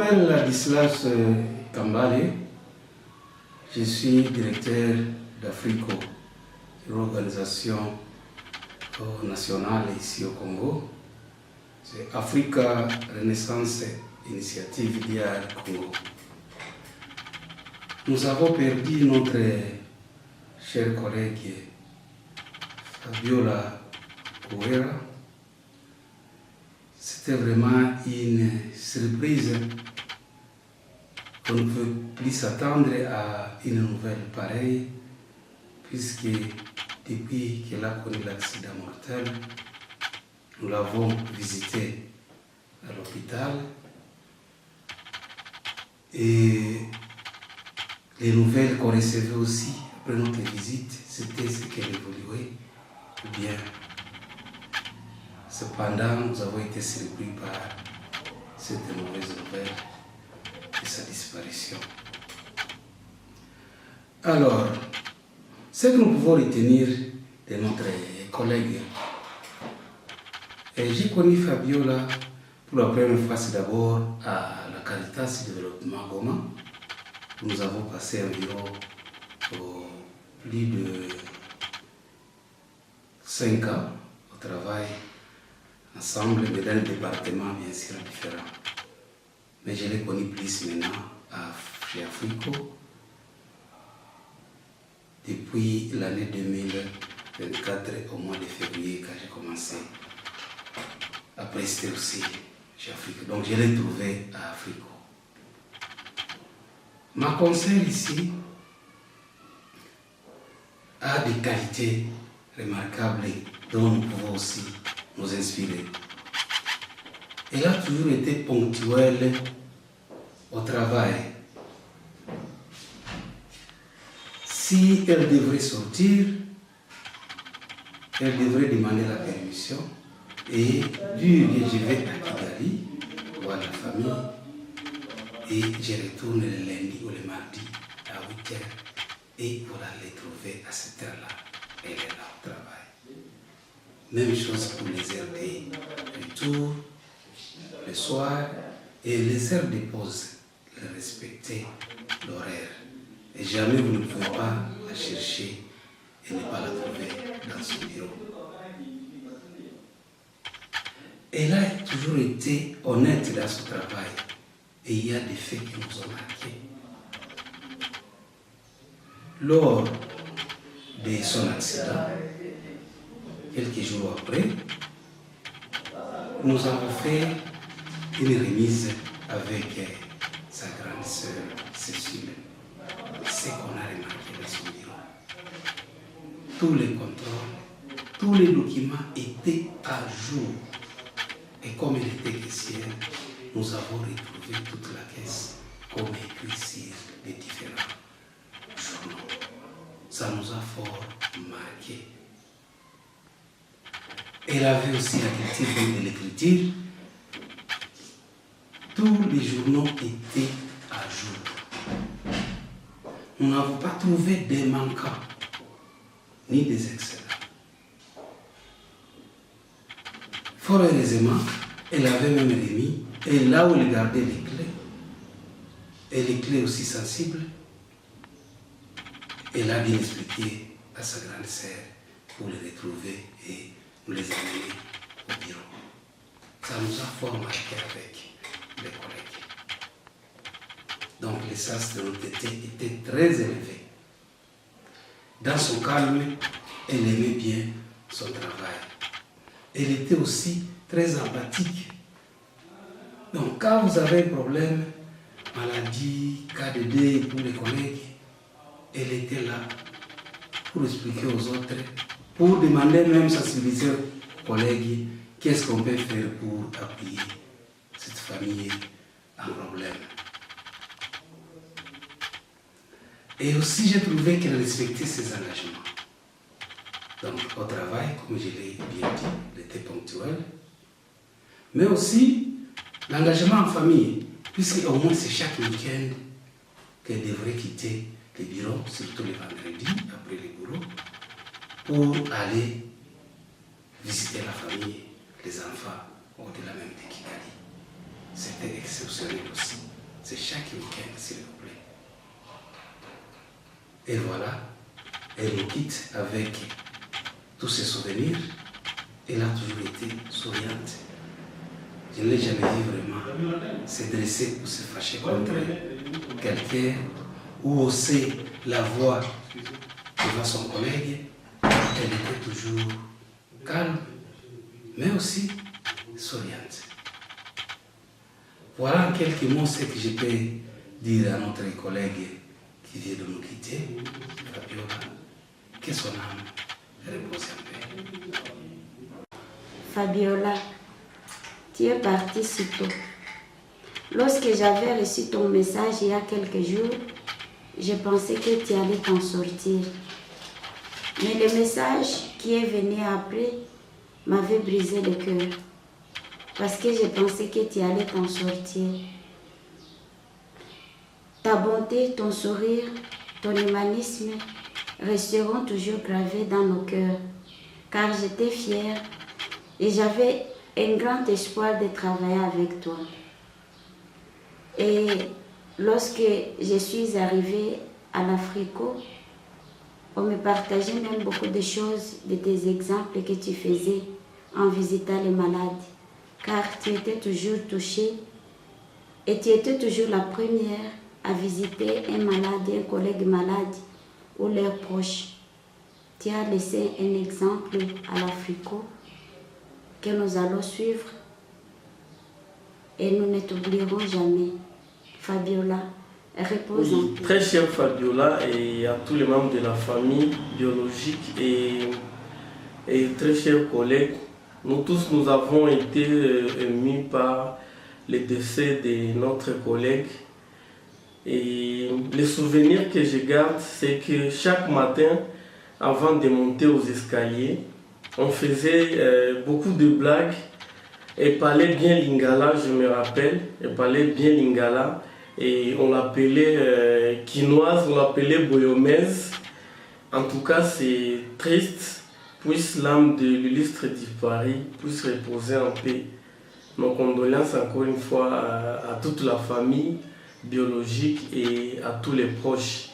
m'appelle Ladislas Kambale. Je suis directeur d'Africo, une organisation nationale ici au Congo. C'est Africa Renaissance Initiative DR Congo. Nous avons perdu notre cher collègue Fabiola Kouera. C'était vraiment une surprise. On ne peut plus s'attendre à une nouvelle pareille, puisque depuis qu'elle a connu l'accident mortel, nous l'avons visitée à l'hôpital et les nouvelles qu'on recevait aussi après notre visite, c'était ce qu'elle évoluait bien. Cependant, nous avons été surpris par cette mauvaise nouvelle de sa disparition. Alors, ce que nous pouvons retenir de notre collègue, j'ai connu Fabiola pour la première fois, c'est d'abord à la Caritas Développement Goma. Nous avons passé environ plus de 5 ans au travail ensemble, mais dans des départements bien sûr différents. Mais je l'ai connu plus maintenant chez Africo depuis l'année 2024, au mois de février, quand j'ai commencé à prester aussi chez Africo. Donc je l'ai trouvé à Africo. Ma conseil ici a des qualités remarquables dont nous pouvons aussi nous inspirer. Elle a toujours été ponctuelle au travail. Si elle devrait sortir, elle devrait demander la permission et dire que je vais à Kigali voir la famille et je retourne le lundi ou le mardi à 8 h et voilà les trouver à cette heure-là. Elle est là au travail. Même chose pour les heures de retour, le soir et les heures de pause. Respecter l'horaire. Et jamais vous ne pouvez pas la chercher et ne pas la trouver dans son bureau. Elle a toujours été honnête dans son travail. Et il y a des faits qui nous ont marqués. Lors de son accident, quelques jours après, nous avons fait une remise avec sa grande sœur Cécile. C'est qu'on a remarqué dans son bureau. Tous les contrôles, tous les documents étaient à jour. Et comme elle était caissière, nous avons retrouvé toute la caisse comme écrit sur les différents journaux. Ça nous a fort marqué. Elle avait aussi la culture de l'écriture. Tous les journaux étaient à jour. Nous n'avons pas trouvé des manquants, ni des excellents. Fort heureusement, elle avait même remis, et là où elle gardait les clés, et les clés aussi sensibles, elle a bien expliqué à sa grande sœur pour les retrouver et nous les amener au bureau. Ça nous a fort marqué avec les collègues. Donc les sens de notre tête étaient très élevés. Dans son calme, elle aimait bien son travail. Elle était aussi très empathique. Donc quand vous avez un problème, maladie, cas de deuil pour les collègues, elle était là pour expliquer aux autres, pour demander même sensibiliser aux collègues qu'est-ce qu'on peut faire pour appuyer cette famille en problème. Et aussi, j'ai trouvé qu'elle respectait ses engagements. Donc, au travail, comme je l'ai bien dit, elle était ponctuelle. Mais aussi, l'engagement en famille, puisque au moins c'est chaque week-end qu'elle devrait quitter les bureaux, surtout les vendredis, après les boulots, pour aller visiter la famille, les enfants, au-delà même de Kigali. C'était exceptionnel aussi. C'est chaque week-end, s'il vous plaît. Et voilà, elle nous quitte avec tous ses souvenirs. Elle a toujours été souriante. Je ne l'ai jamais vu vraiment se dresser ou se fâcher contre quelqu'un ou hausser la voix devant son collègue. Elle était toujours calme, mais aussi souriante. Voilà en quelques mots ce que je peux dire à notre collègue qui vient de nous quitter, Fabiola, que son âme repose en paix. Fabiola, tu es partie si tôt. Lorsque j'avais reçu ton message il y a quelques jours, je pensais que tu allais t'en sortir. Mais le message qui est venu après m'avait brisé le cœur. Parce que je pensais que tu allais t'en sortir. Ta bonté, ton sourire, ton humanisme resteront toujours gravés dans nos cœurs. Car j'étais fière et j'avais un grand espoir de travailler avec toi. Et lorsque je suis arrivée à l'Africo, on me partageait même beaucoup de choses, de tes exemples que tu faisais en visitant les malades. Car tu étais toujours touchée et tu étais toujours la première à visiter un malade, un collègue malade ou leurs proches. Tu as laissé un exemple à l'Africo que nous allons suivre et nous ne t'oublierons jamais. Fabiola, repose en paix. Très chère Fabiola et à tous les membres de la famille biologique et très chers collègues, nous tous nous avons été émus par le décès de notre collègue. Et les souvenirs que je garde, c'est que chaque matin, avant de monter aux escaliers, on faisait beaucoup de blagues. Elle parlait bien lingala, je me rappelle. Elle parlait bien lingala. Et on l'appelait quinoise, on l'appelait boyomèse. En tout cas, c'est triste. Puisse l'âme de l'illustre Paris puisse reposer en paix. Nos condoléances encore une fois à toute la famille biologique et à tous les proches.